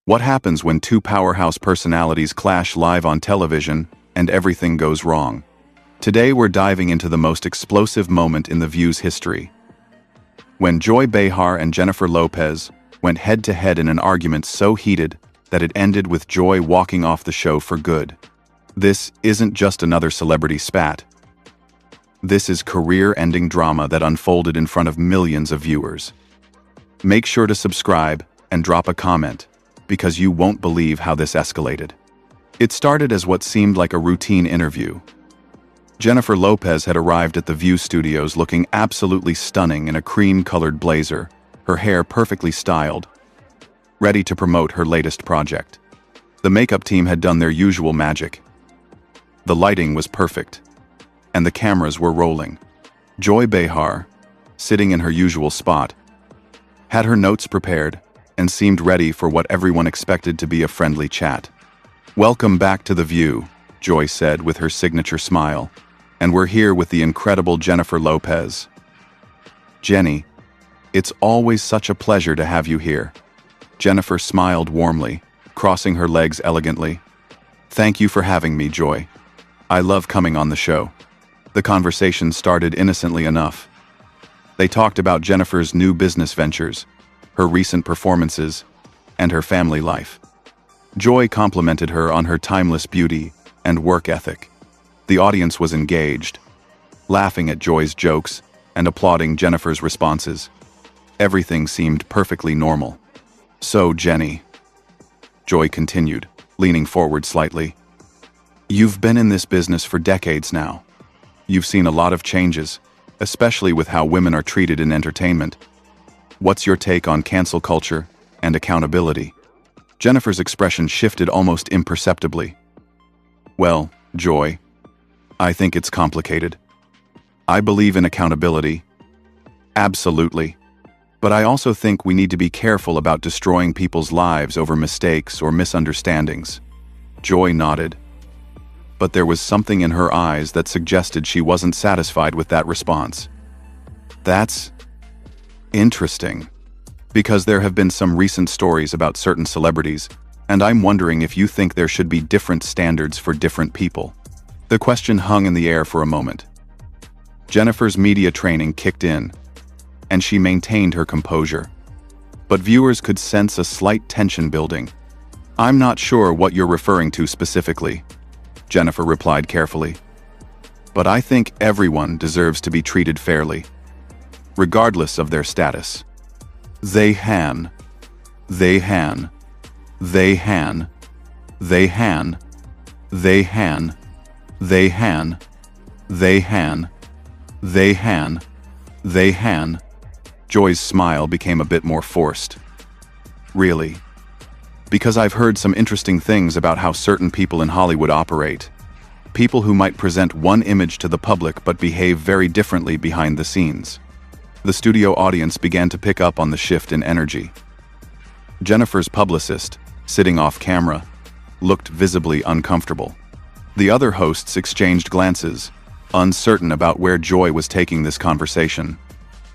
What happens when two powerhouse personalities clash live on television and everything goes wrong? Today we're diving into the most explosive moment in The View's history. When Joy Behar and Jennifer Lopez went head-to-head in an argument so heated that it ended with Joy walking off the show for good. This isn't just another celebrity spat. This is career-ending drama that unfolded in front of millions of viewers. Make sure to subscribe and drop a comment, because you won't believe how this escalated. It started as what seemed like a routine interview. Jennifer Lopez had arrived at the View studios looking absolutely stunning in a cream-colored blazer, her hair perfectly styled, ready to promote her latest project. The makeup team had done their usual magic. The lighting was perfect, and the cameras were rolling. Joy Behar, sitting in her usual spot, had her notes prepared and seemed ready for what everyone expected to be a friendly chat. "Welcome back to The View," Joy said with her signature smile. "And we're here with the incredible Jennifer Lopez." "Jenny, it's always such a pleasure to have you here." Jennifer smiled warmly, crossing her legs elegantly. "Thank you for having me, Joy. I love coming on the show." The conversation started innocently enough. They talked about Jennifer's new business ventures, her recent performances, and her family life. Joy complimented her on her timeless beauty and work ethic. The audience was engaged, laughing at Joy's jokes and applauding Jennifer's responses. Everything seemed perfectly normal. "So, Jenny," Joy continued, leaning forward slightly, "you've been in this business for decades now. You've seen a lot of changes, especially with how women are treated in entertainment. What's your take on cancel culture and accountability?" Jennifer's expression shifted almost imperceptibly. "Well, Joy, I think it's complicated. I believe in accountability. Absolutely. But I also think we need to be careful about destroying people's lives over mistakes or misunderstandings." Joy nodded. But there was something in her eyes that suggested she wasn't satisfied with that response. "That's interesting. Because there have been some recent stories about certain celebrities, and I'm wondering if you think there should be different standards for different people." The question hung in the air for a moment. Jennifer's media training kicked in, and she maintained her composure. But viewers could sense a slight tension building. "I'm not sure what you're referring to specifically," Jennifer replied carefully. "But I think everyone deserves to be treated fairly, regardless of their status." They han. They han. They han. They han. They han. They han. They han. They han. They han. Joy's smile became a bit more forced. "Really? Because I've heard some interesting things about how certain people in Hollywood operate. People who might present one image to the public but behave very differently behind the scenes." The studio audience began to pick up on the shift in energy. Jennifer's publicist, sitting off camera, looked visibly uncomfortable. The other hosts exchanged glances, uncertain about where Joy was taking this conversation.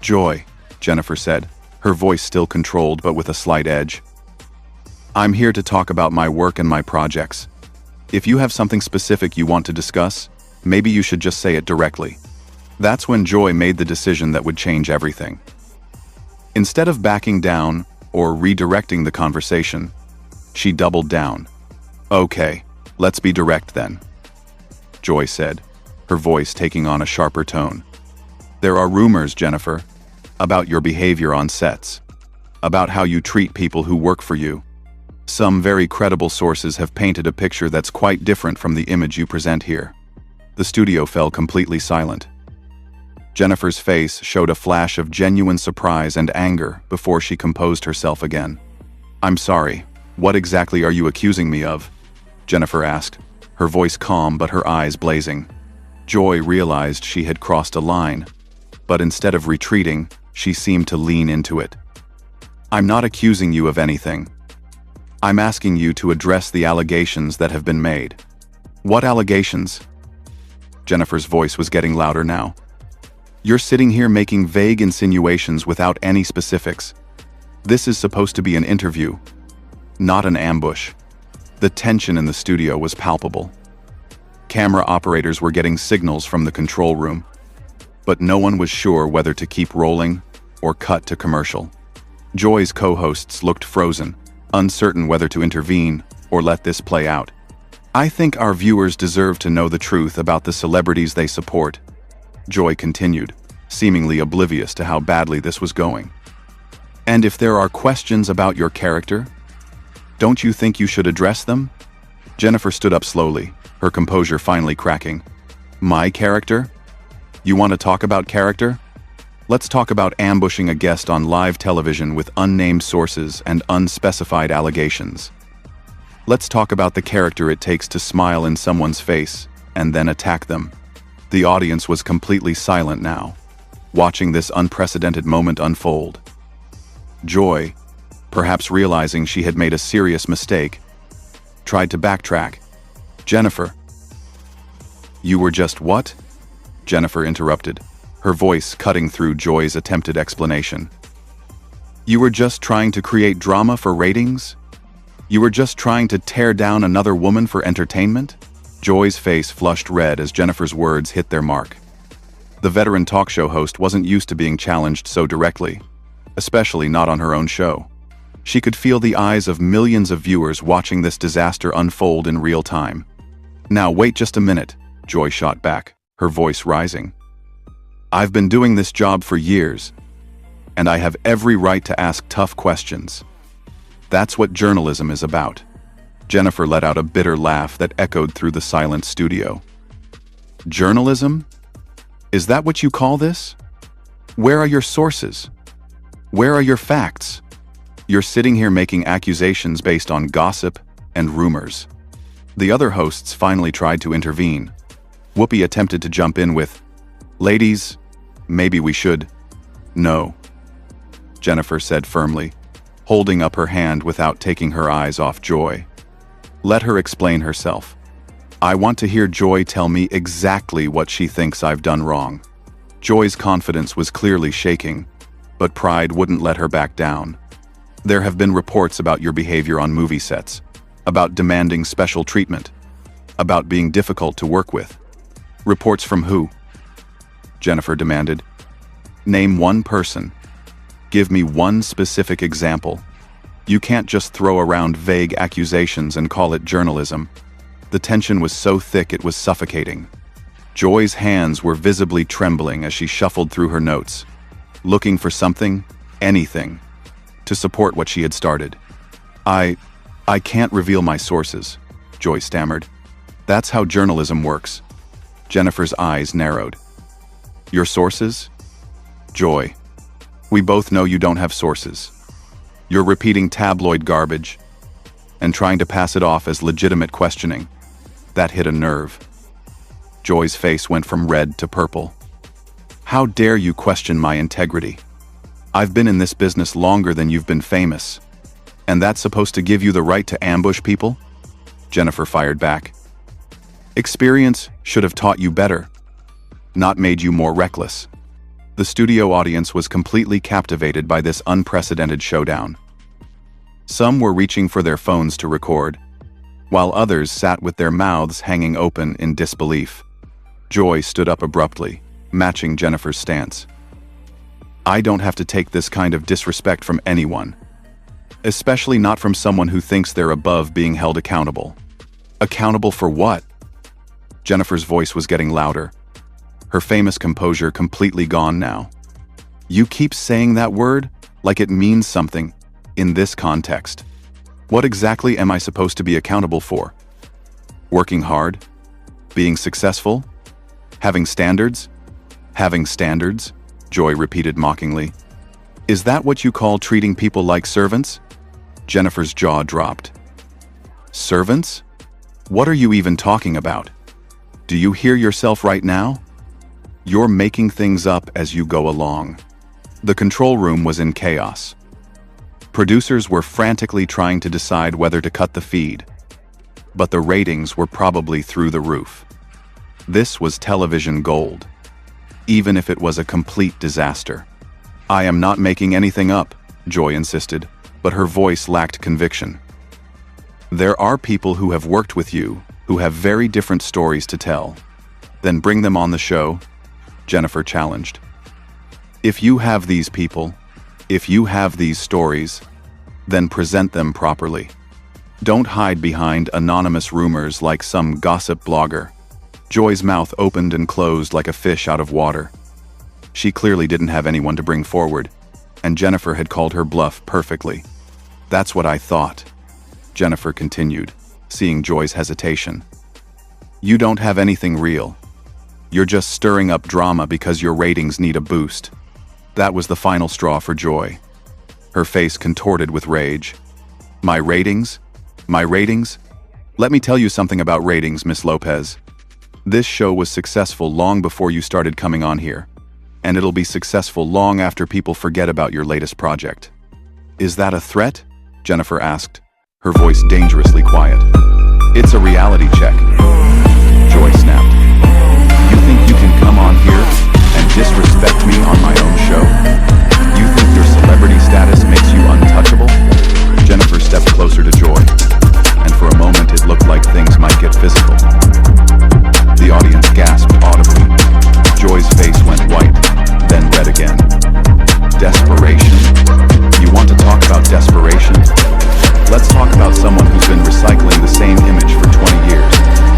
"Joy," Jennifer said, her voice still controlled but with a slight edge. "I'm here to talk about my work and my projects. If you have something specific you want to discuss, maybe you should just say it directly." That's when Joy made the decision that would change everything. Instead of backing down or redirecting the conversation, she doubled down. "Okay, let's be direct then," Joy said, her voice taking on a sharper tone. "There are rumors, Jennifer, about your behavior on sets, about how you treat people who work for you. Some very credible sources have painted a picture that's quite different from the image you present here." The studio fell completely silent. Jennifer's face showed a flash of genuine surprise and anger before she composed herself again. "I'm sorry, what exactly are you accusing me of?" Jennifer asked, her voice calm but her eyes blazing. Joy realized she had crossed a line, but instead of retreating, she seemed to lean into it. "I'm not accusing you of anything. I'm asking you to address the allegations that have been made." "What allegations?" Jennifer's voice was getting louder now. "You're sitting here making vague insinuations without any specifics. This is supposed to be an interview. not an ambush. The tension in the studio was palpable. Camera operators were getting signals from the control room, but no one was sure whether to keep rolling or cut to commercial. Joy's co-hosts looked frozen, uncertain whether to intervene or let this play out. "I think our viewers deserve to know the truth about the celebrities they support," Joy continued, seemingly oblivious to how badly this was going. "And if there are questions about your character, don't you think you should address them?" Jennifer stood up slowly, her composure finally cracking. "My character? You want to talk about character? Let's talk about ambushing a guest on live television with unnamed sources and unspecified allegations. Let's talk about the character it takes to smile in someone's face and then attack them." The audience was completely silent now, watching this unprecedented moment unfold. Joy, perhaps realizing she had made a serious mistake, tried to backtrack. "Jennifer." "You were just what?" Jennifer interrupted, her voice cutting through Joy's attempted explanation. "You were just trying to create drama for ratings? You were just trying to tear down another woman for entertainment?" Joy's face flushed red as Jennifer's words hit their mark. The veteran talk show host wasn't used to being challenged so directly, especially not on her own show. She could feel the eyes of millions of viewers watching this disaster unfold in real time. "Now wait just a minute," Joy shot back, her voice rising. "I've been doing this job for years, and I have every right to ask tough questions. That's what journalism is about." Jennifer let out a bitter laugh that echoed through the silent studio. "Journalism? Is that what you call this? Where are your sources? Where are your facts? You're sitting here making accusations based on gossip and rumors." The other hosts finally tried to intervene. Whoopi attempted to jump in with, "Ladies, maybe we should." "No," Jennifer said firmly, holding up her hand without taking her eyes off Joy. "Let her explain herself. I want to hear Joy tell me exactly what she thinks I've done wrong." Joy's confidence was clearly shaking, but pride wouldn't let her back down. "There have been reports about your behavior on movie sets, about demanding special treatment, about being difficult to work with." "Reports from who?" Jennifer demanded. "Name one person. Give me one specific example. You can't just throw around vague accusations and call it journalism." The tension was so thick it was suffocating. Joy's hands were visibly trembling as she shuffled through her notes, looking for something, anything, to support what she had started. I can't reveal my sources," Joy stammered. "That's how journalism works." Jennifer's eyes narrowed. "Your sources?" "Joy, we both know you don't have sources. You're repeating tabloid garbage and trying to pass it off as legitimate questioning." That hit a nerve. Joy's face went from red to purple. "How dare you question my integrity? I've been in this business longer than you've been famous, and that's supposed to give you the right to ambush people?" Jennifer fired back. "Experience should have taught you better, not made you more reckless." The studio audience was completely captivated by this unprecedented showdown. Some were reaching for their phones to record, while others sat with their mouths hanging open in disbelief. Joy stood up abruptly, matching Jennifer's stance. "I don't have to take this kind of disrespect from anyone, especially not from someone who thinks they're above being held accountable." "Accountable for what?" Jennifer's voice was getting louder, her famous composure completely gone now. "You keep saying that word like it means something in this context. What exactly am I supposed to be accountable for? Working hard? Being successful? Having standards?" "Having standards?" Joy repeated mockingly. "Is that what you call treating people like servants?" Jennifer's jaw dropped. "Servants? What are you even talking about? Do you hear yourself right now? You're making things up as you go along." The control room was in chaos. Producers were frantically trying to decide whether to cut the feed, but the ratings were probably through the roof. This was television gold, even if it was a complete disaster. "I am not making anything up," Joy insisted, but her voice lacked conviction. There are people who have worked with you, who have very different stories to tell. Then bring them on the show, Jennifer challenged. If you have these people, if you have these stories, then present them properly. Don't hide behind anonymous rumors like some gossip blogger. Joy's mouth opened and closed like a fish out of water. She clearly didn't have anyone to bring forward, and Jennifer had called her bluff perfectly. That's what I thought, Jennifer continued, seeing Joy's hesitation. You don't have anything real. You're just stirring up drama because your ratings need a boost. That was the final straw for Joy. Her face contorted with rage. My ratings? My ratings? Let me tell you something about ratings, Miss Lopez. This show was successful long before you started coming on here, and it'll be successful long after people forget about your latest project. Is that a threat? Jennifer asked, her voice dangerously quiet. It's a reality check. Joy snapped. You think you can come on here and disrespect me on my own show? You think your celebrity status makes you untouchable? Jennifer stepped closer to Joy, and for a moment it looked like things might get physical. The audience gasped audibly. Joy's face went white, then red again. Desperation? You want to talk about desperation? Let's talk about someone who's been recycling the same image for 20 years.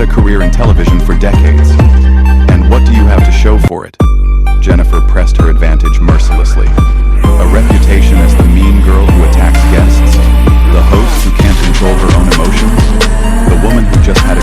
a career in television for decades. And what do you have to show for it? Jennifer pressed her advantage mercilessly. A reputation as the mean girl who attacks guests, the host who can't control her own emotions, the woman who just had a